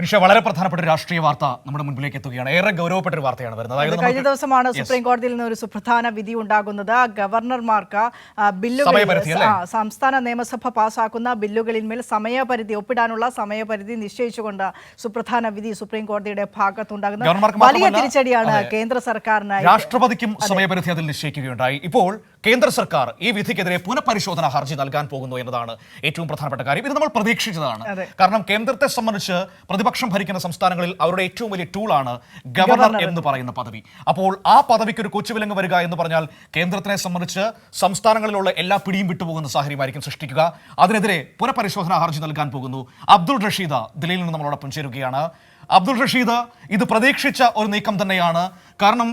പക്ഷേ വളരെ പ്രധാനപ്പെട്ട രാഷ്ട്രീയ വാർത്ത നമ്മുടെ മുൻപിലേക്ക് എത്തുകയാണ്. ഏറെ ഗൗരവപ്പെട്ട ഒരു വാർത്തയാണ് വരുന്നത്. കഴിഞ്ഞ ദിവസമാണ് സുപ്രീം കോടതിയിൽ നിന്ന് ഒരു സുപ്രധാന വിധി ഉണ്ടാകുന്നത്. ഗവർണർമാർക്ക് ബില്ലുകളിൽ സംസ്ഥാന നിയമസഭ പാസാക്കുന്ന ബില്ലുകളിന്മേൽ സമയപരിധി ഒപ്പിടാനുള്ള സമയപരിധി നിശ്ചയിച്ചുകൊണ്ട് സുപ്രധാന വിധി സുപ്രീം കോടതിയുടെ ഭാഗത്തുണ്ടാകുന്നത് വലിയ തിരിച്ചടിയാണ് കേന്ദ്ര സർക്കാരിനായി. രാഷ്ട്രപതിക്കും സമയപരിധി അതിൽ നിശ്ചയിക്കുകയുണ്ടായി. ഇപ്പോൾ കേന്ദ്ര സർക്കാർ ഈ വിധിക്കെതിരെ പുനഃപരിശോധന ഹർജി നൽകാൻ പോകുന്നു എന്നതാണ് ഏറ്റവും പ്രധാനപ്പെട്ട കാര്യം. ഇത് നമ്മൾ പ്രതീക്ഷിച്ചതാണ്. കാരണം കേന്ദ്രത്തെ സംബന്ധിച്ച് പ്രതിപക്ഷം ഭരിക്കുന്ന സംസ്ഥാനങ്ങളിൽ അവരുടെ ഏറ്റവും വലിയ ടൂളാണ് ഗവർണർ എന്ന് പറയുന്ന പദവി. അപ്പോൾ ആ പദവിക്ക് ഒരു കൊച്ചുവിലങ്ങ് വരിക എന്ന് പറഞ്ഞാൽ കേന്ദ്രത്തിനെ സംബന്ധിച്ച് സംസ്ഥാനങ്ങളിലുള്ള എല്ലാ പിടിയും വിട്ടുപോകുന്ന സാഹചര്യമായിരിക്കും സൃഷ്ടിക്കുക. അതിനെതിരെ പുനഃപരിശോധന ഹർജി നൽകാൻ പോകുന്നു. അബ്ദുൾ റഷീദ് ദില്ലിയിൽ നിന്ന് നമ്മളോടൊപ്പം ചേരുകയാണ്. അബ്ദുൾ റഷീദ്, ഇത് പ്രതീക്ഷിച്ച ഒരു നീക്കം തന്നെയാണ്. കാരണം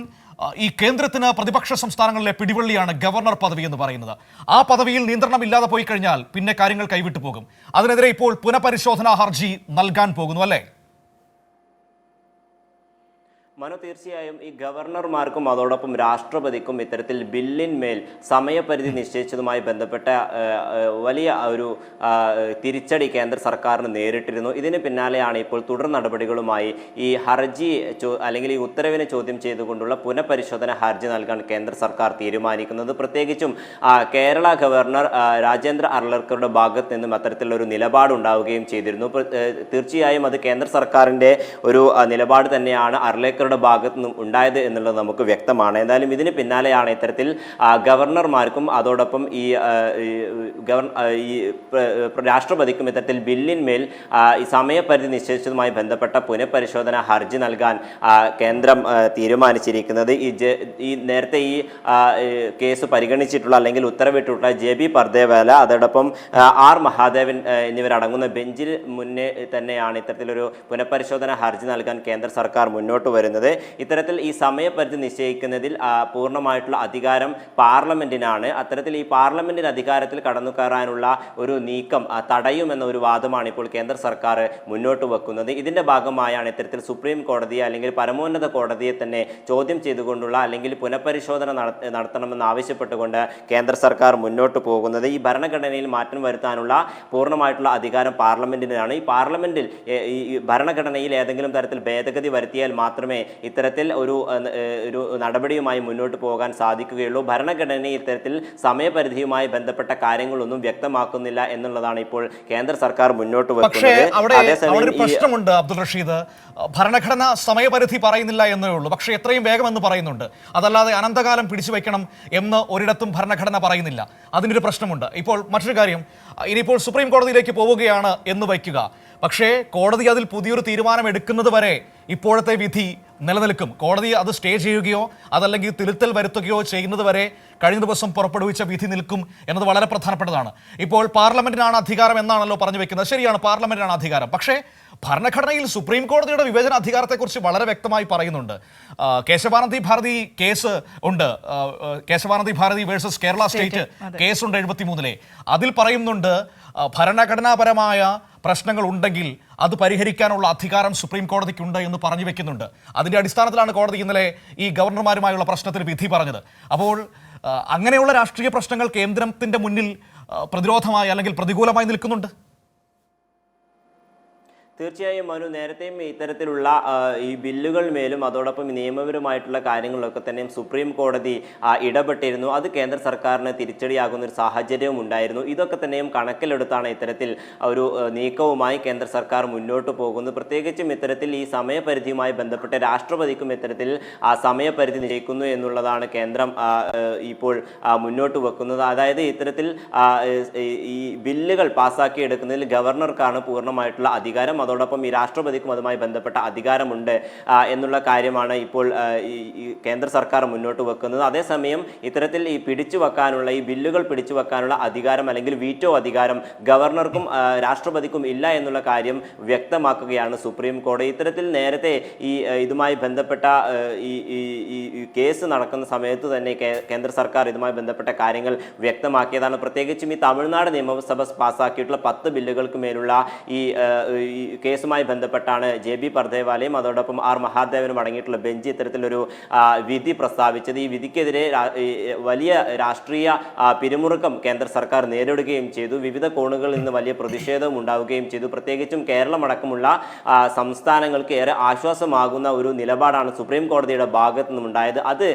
ഈ കേന്ദ്രത്തിന് പ്രതിപക്ഷ സംസ്ഥാനങ്ങളിലെ പിടിവള്ളിയാണ് ഗവർണർ പദവി എന്ന് പറയുന്നത്. ആ പദവിയിൽ നിയന്ത്രണമില്ലാതെ പോയി കഴിഞ്ഞാൽ പിന്നെ കാര്യങ്ങൾ കൈവിട്ടു പോകും. അതിനെതിരെ ഇപ്പോൾ പുനഃപരിശോധനാ ഹർജി നൽകാൻ പോകുന്നു, അല്ലേ? മനു, തീർച്ചയായും ഈ ഗവർണർമാർക്കും അതോടൊപ്പം രാഷ്ട്രപതിക്കും ഇത്തരത്തിൽ ബില്ലിന്മേൽ സമയപരിധി നിശ്ചയിച്ചതുമായി ബന്ധപ്പെട്ട വലിയ ഒരു തിരിച്ചടി കേന്ദ്ര സർക്കാരിന് നേരിട്ടിരുന്നു. ഇതിന് പിന്നാലെയാണ് ഇപ്പോൾ തുടർ നടപടികളുമായി ഈ ഹർജി അല്ലെങ്കിൽ ഈ ഉത്തരവിനെ ചോദ്യം ചെയ്തുകൊണ്ടുള്ള പുനഃപരിശോധന ഹർജി നൽകാൻ കേന്ദ്ര സർക്കാർ തീരുമാനിക്കുന്നത്. പ്രത്യേകിച്ചും കേരള ഗവർണർ രാജേന്ദ്ര അർലേക്കറുടെ ഭാഗത്ത് നിന്നും അത്തരത്തിലുള്ള ഒരു നിലപാടുണ്ടാവുകയും ചെയ്തിരുന്നു. തീർച്ചയായും അത് കേന്ദ്ര സർക്കാരിൻ്റെ ഒരു നിലപാട് തന്നെയാണ് അർലേക്കർ ഭാഗത്തു നിന്നും ഉണ്ടായത് എന്നുള്ളത് നമുക്ക് വ്യക്തമാണ്. എന്തായാലും ഇതിന് പിന്നാലെയാണ് ഇത്തരത്തിൽ ഗവർണർമാർക്കും അതോടൊപ്പം ഈ രാഷ്ട്രപതിക്കും ഇത്തരത്തിൽ ബില്ലിന്മേൽ ഈ സമയപരിധി നിശ്ചയിച്ചതുമായി ബന്ധപ്പെട്ട പുനഃപരിശോധന ഹർജി നൽകാൻ കേന്ദ്രം തീരുമാനിച്ചിരിക്കുന്നത്. ഈ നേരത്തെ ഈ കേസ് പരിഗണിച്ചിട്ടുള്ള അല്ലെങ്കിൽ ഉത്തരവിട്ടിട്ടുള്ള JB പർദേവാല അതോടൊപ്പം R മഹാദേവൻ എന്നിവരടങ്ങുന്ന ബെഞ്ചിൽ മുന്നേ തന്നെയാണ് ഇത്തരത്തിലൊരു പുനഃപരിശോധന ഹർജി നൽകാൻ കേന്ദ്ര സർക്കാർ മുന്നോട്ട് വരുന്നത്. ഇത്തരത്തിൽ ഈ സമയപരിധി നിശ്ചയിക്കുന്നതിൽ പൂർണ്ണമായിട്ടുള്ള അധികാരം പാർലമെന്റിനാണ്. അത്തരത്തിൽ ഈ പാർലമെന്റിന് അധികാരത്തിൽ കടന്നു കയറാനുള്ള ഒരു നീക്കം തടയുമെന്ന ഒരു വാദമാണ് ഇപ്പോൾ കേന്ദ്ര സർക്കാർ മുന്നോട്ട് വെക്കുന്നത്. ഇതിന്റെ ഭാഗമായാണ് ഇത്തരത്തിൽ സുപ്രീം കോടതിയെ അല്ലെങ്കിൽ പരമോന്നത കോടതിയെ തന്നെ ചോദ്യം ചെയ്തുകൊണ്ടുള്ള അല്ലെങ്കിൽ പുനഃപരിശോധന നടത്തണമെന്ന് ആവശ്യപ്പെട്ടുകൊണ്ട് കേന്ദ്ര സർക്കാർ മുന്നോട്ട് പോകുന്നത്. ഈ ഭരണഘടനയിൽ മാറ്റം വരുത്താനുള്ള പൂർണ്ണമായിട്ടുള്ള അധികാരം പാർലമെന്റിനാണ്. ഈ പാർലമെന്റിൽ ഈ ഭരണഘടനയിൽ ഏതെങ്കിലും തരത്തിൽ ഭേദഗതി വരുത്തിയാൽ മാത്രമേ ഇത്തരത്തിൽ ഒരു നടപടിയുമായി മുന്നോട്ട് പോകാൻ സാധിക്കുകയുള്ളൂ. ഭരണഘടനയിൽ ഇത്തരത്തിൽ സമയപരിധിയുമായി ബന്ധപ്പെട്ട കാര്യങ്ങളൊന്നും വ്യക്തമാക്കുന്നില്ല എന്നുള്ളതാണ് ഇപ്പോൾ കേന്ദ്ര സർക്കാർ മുന്നോട്ട് വെക്കുന്നത്. പ്രശ്നമുണ്ട് അബ്ദുൾ റഷീദ്, ഭരണഘടന സമയപരിധി പറയുന്നില്ല എന്നേ ഉള്ളൂ. പക്ഷേ എത്രയും വേഗം എന്ന് പറയുന്നുണ്ട്. അതല്ലാതെ അനന്തകാലം പിടിച്ചു വയ്ക്കണം എന്ന് ഒരിടത്തും ഭരണഘടന പറയുന്നില്ല. അതിനൊരു പ്രശ്നമുണ്ട്. ഇപ്പോൾ മറ്റൊരു കാര്യം, ഇനിയിപ്പോൾ സുപ്രീം കോടതിയിലേക്ക് പോവുകയാണ് എന്ന് വയ്ക്കുക. പക്ഷേ കോടതി അതിൽ പുതിയൊരു തീരുമാനം എടുക്കുന്നത് വരെ ഇപ്പോഴത്തെ വിധി നിലനിൽക്കും. കോടതി അത് സ്റ്റേ ചെയ്യുകയോ അതല്ലെങ്കിൽ തിരുത്തൽ വരുത്തുകയോ ചെയ്യുന്നത് വരെ കഴിഞ്ഞ ദിവസം പുറപ്പെടുവിച്ച വിധി നിൽക്കും എന്നത് വളരെ പ്രധാനപ്പെട്ടതാണ്. ഇപ്പോൾ പാർലമെന്റിനാണ് അധികാരം എന്നാണല്ലോ പറഞ്ഞു വെക്കുന്നത്. ശരിയാണ്, പാർലമെന്റിനാണ് അധികാരം. പക്ഷേ ഭരണഘടനയിൽ സുപ്രീം കോടതിയുടെ വിവേചന അധികാരത്തെക്കുറിച്ച് വളരെ വ്യക്തമായി പറയുന്നുണ്ട്. കേശവാനന്ദി ഭാരതി കേസ് ഉണ്ട്, കേശവാനന്ദി ഭാരതി വേഴ്സസ് കേരള സ്റ്റേറ്റ് കേസുണ്ട് 73-ലെ. അതിൽ പറയുന്നുണ്ട് ഭരണഘടനാപരമായ പ്രശ്നങ്ങൾ ഉണ്ടെങ്കിൽ അത് പരിഹരിക്കാനുള്ള അധികാരം സുപ്രീം കോടതിക്കുണ്ട് എന്ന് പറഞ്ഞു വെക്കുന്നുണ്ട്. അതിൻ്റെ അടിസ്ഥാനത്തിലാണ് കോടതി ഇന്നലെ ഈ ഗവർണർമാരുമായുള്ള പ്രശ്നത്തിൽ വിധി പറഞ്ഞത്. അപ്പോൾ അങ്ങനെയുള്ള രാഷ്ട്രീയ പ്രശ്നങ്ങൾ കേന്ദ്രത്തിൻ്റെ മുന്നിൽ പ്രതിരോധമായി അല്ലെങ്കിൽ പ്രതികൂലമായി നിൽക്കുന്നുണ്ട്. തീർച്ചയായും മനു, നേരത്തെയും ഇത്തരത്തിലുള്ള ഈ ബില്ലുകൾ മേലും അതോടൊപ്പം നിയമപരമായിട്ടുള്ള കാര്യങ്ങളിലൊക്കെ തന്നെയും സുപ്രീം കോടതി ഇടപെട്ടിരുന്നു. അത് കേന്ദ്ര സർക്കാരിന് തിരിച്ചടിയാകുന്ന ഒരു സാഹചര്യവും ഉണ്ടായിരുന്നു. ഇതൊക്കെ തന്നെയും കണക്കിലെടുത്താണ് ഇത്തരത്തിൽ ഒരു നീക്കവുമായി കേന്ദ്ര സർക്കാർ മുന്നോട്ട് പോകുന്നത്. പ്രത്യേകിച്ചും ഇത്തരത്തിൽ ഈ സമയപരിധിയുമായി ബന്ധപ്പെട്ട് രാഷ്ട്രപതിക്കും ഇത്തരത്തിൽ സമയപരിധി നിശ്ചയിക്കുന്നു എന്നുള്ളതാണ് കേന്ദ്രം ഇപ്പോൾ മുന്നോട്ട് വെക്കുന്നത്. അതായത് ഇത്തരത്തിൽ ഈ ബില്ലുകൾ പാസ്സാക്കിയെടുക്കുന്നതിൽ ഗവർണർക്കാണ് പൂർണ്ണമായിട്ടുള്ള അധികാരം. അതോടൊപ്പം ഈ രാഷ്ട്രപതിക്കും അതുമായി ബന്ധപ്പെട്ട അധികാരമുണ്ട് എന്നുള്ള കാര്യമാണ് ഇപ്പോൾ ഈ കേന്ദ്ര സർക്കാർ മുന്നോട്ട് വെക്കുന്നത്. അതേസമയം ഇത്തരത്തിൽ ഈ പിടിച്ചു വെക്കാനുള്ള ഈ ബില്ലുകൾ പിടിച്ചു വെക്കാനുള്ള അധികാരം അല്ലെങ്കിൽ വീറ്റോ അധികാരം ഗവർണർക്കും രാഷ്ട്രപതിക്കും ഇല്ല എന്നുള്ള കാര്യം വ്യക്തമാക്കുകയാണ് സുപ്രീം കോടതി. ഇത്തരത്തിൽ നേരത്തെ ഇതുമായി ബന്ധപ്പെട്ട ഈ കേസ് നടക്കുന്ന സമയത്ത് തന്നെ കേന്ദ്ര സർക്കാർ ഇതുമായി ബന്ധപ്പെട്ട കാര്യങ്ങൾ വ്യക്തമാക്കിയതാണ്. പ്രത്യേകിച്ചും ഈ തമിഴ്നാട് നിയമസഭ പാസ്സാക്കിയിട്ടുള്ള 10 ബില്ലുകൾക്ക് മേലുള്ള ഈ കേസുമായി ബന്ധപ്പെട്ടാണ് JB പർദേവാലയും അതോടൊപ്പം R മഹാദേവനും അടങ്ങിയിട്ടുള്ള ബെഞ്ച് ഇത്തരത്തിലൊരു വിധി പ്രസ്താവിച്ചത്. ഈ വിധിക്കെതിരെ വലിയ രാഷ്ട്രീയ പിരിമുറുക്കം കേന്ദ്ര സർക്കാർ നേരിടുകയും ചെയ്തു. വിവിധ കോണുകളിൽ നിന്ന് വലിയ പ്രതിഷേധവും ഉണ്ടാവുകയും ചെയ്തു. പ്രത്യേകിച്ചും കേരളം അടക്കമുള്ള സംസ്ഥാനങ്ങൾക്ക് ഏറെ ആശ്വാസമാകുന്ന ഒരു നിലപാടാണ് സുപ്രീം കോടതിയുടെ ഭാഗത്തു നിന്നുണ്ടായത്. അത്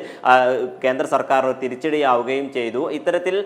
കേന്ദ്ര സർക്കാർ തിരിച്ചടിയാവുകയും ചെയ്തു. ഇത്തരത്തിൽ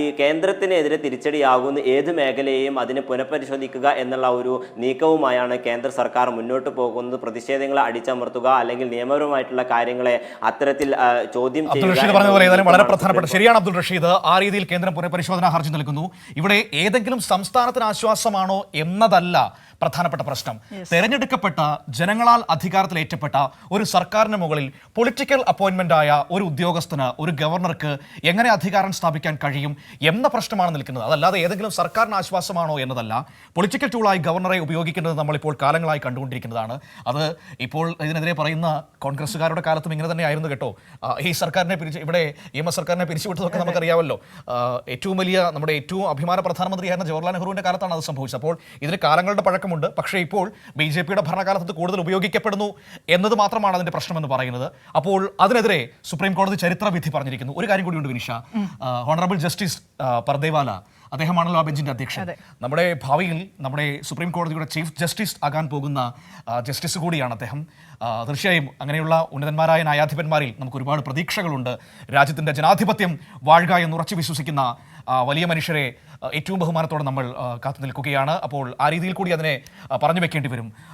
ഈ കേന്ദ്രത്തിനെതിരെ തിരിച്ചടിയാകുന്ന ഏത് മേഖലയെയും അതിനെ പുനഃപരിശോധിക്കുക എന്നുള്ള ഒരു നീക്കവുമായാണ് കേന്ദ്ര സർക്കാർ മുന്നോട്ട് പോകുന്നത്. പ്രതിഷേധങ്ങളെ അടിച്ചമർത്തുക അല്ലെങ്കിൽ നിയമപരമായിട്ടുള്ള കാര്യങ്ങളെ അത്തരത്തിൽ ചോദ്യം ചെയ്യുക വളരെ പ്രധാനപ്പെട്ട ശരിയാണ് അബ്ദുൾ റഷീദ്. ആ രീതിയിൽ കേന്ദ്രം പുനഃപരിശോധനാ ഹർജി നൽകുന്നു. ഇവിടെ ഏതെങ്കിലും സംസ്ഥാനത്തിന് ആശ്വാസമാണോ എന്നതല്ല പ്രധാനപ്പെട്ട പ്രശ്നം. തെരഞ്ഞെടുക്കപ്പെട്ട ജനങ്ങളാൽ അധികാരത്തിലേറ്റപ്പെട്ട ഒരു സർക്കാരിന് മുകളിൽ പൊളിറ്റിക്കൽ അപ്പോയിന്റ്മെന്റ് ആയ ഒരു ഉദ്യോഗസ്ഥന്, ഒരു ഗവർണർക്ക് എങ്ങനെ അധികാരം സ്ഥാപിക്കാൻ കഴിയും എന്ന പ്രശ്നമാണ് നിൽക്കുന്നത്. അതല്ലാതെ ഏതെങ്കിലും സർക്കാരിന് ആശ്വാസമാണോ എന്നതല്ല. പൊളിറ്റിക്കൽ ടൂളായി ഗവർണറെ ഉപയോഗിക്കുന്നത് നമ്മളിപ്പോൾ കാലങ്ങളായി കണ്ടുകൊണ്ടിരിക്കുന്നതാണ്. അത് ഇപ്പോൾ ഇതിനെതിരെ പറയുന്ന കോൺഗ്രസ്സുകാരുടെ കാലത്തും ഇങ്ങനെ തന്നെ ആയിരുന്നു കേട്ടോ. ഈ സർക്കാരിനെ ഇവിടെ EMS സർക്കാരിനെ പിരിച്ചുവിട്ടതൊക്കെ നമുക്കറിയാമല്ലോ. ഏറ്റവും വലിയ നമ്മുടെ ഏറ്റവും അഭിമാന പ്രധാനമന്ത്രിയായിരുന്ന ജവഹർലാൽ നെഹ്റുവിന്റെ കാലത്താണ് അത് സംഭവിച്ചത്. അപ്പോൾ ഇതിന് കാലങ്ങളുടെ പഴക്കമുണ്ട്. പക്ഷേ ഇപ്പോൾ BJPയുടെ ഭരണകാലത്ത് കൂടുതൽ ഉപയോഗിക്കപ്പെടുന്നു എന്നത് മാത്രമാണ് അതിന്റെ പ്രശ്നമെന്ന് പറയുന്നത്. അപ്പോൾ അതിനെതിരെ സുപ്രീം കോടതി ചരിത്ര വിധി പറഞ്ഞിരിക്കുന്നു. ഒരു കാര്യം കൂടിയുണ്ട് വിനിഷ. ഹോണറബിൾ ജസ്റ്റിസ് പർദേവാല, അദ്ദേഹമാണല്ലോ ആ ബെഞ്ചിന്റെ അധ്യക്ഷൻ. നമ്മുടെ ഭാവിയിൽ നമ്മുടെ സുപ്രീം കോടതിയുടെ ചീഫ് ജസ്റ്റിസ് ആകാൻ പോകുന്ന ജസ്റ്റിസ് കൂടിയാണ് അദ്ദേഹം. തീർച്ചയായും അങ്ങനെയുള്ള ഉന്നതന്മാരായ ന്യായാധിപന്മാരിൽ നമുക്ക് ഒരുപാട് പ്രതീക്ഷകളുണ്ട്. രാജ്യത്തിന്റെ ജനാധിപത്യം വാഴുക എന്ന് ഉറച്ചു വിശ്വസിക്കുന്ന വലിയ മനുഷ്യരെ ഏറ്റവും ബഹുമാനത്തോടെ നമ്മൾ കാത്തു നിൽക്കുകയാണ്. അപ്പോൾ ആ രീതിയിൽ കൂടി അതിനെ പറഞ്ഞു വെക്കേണ്ടി വരും.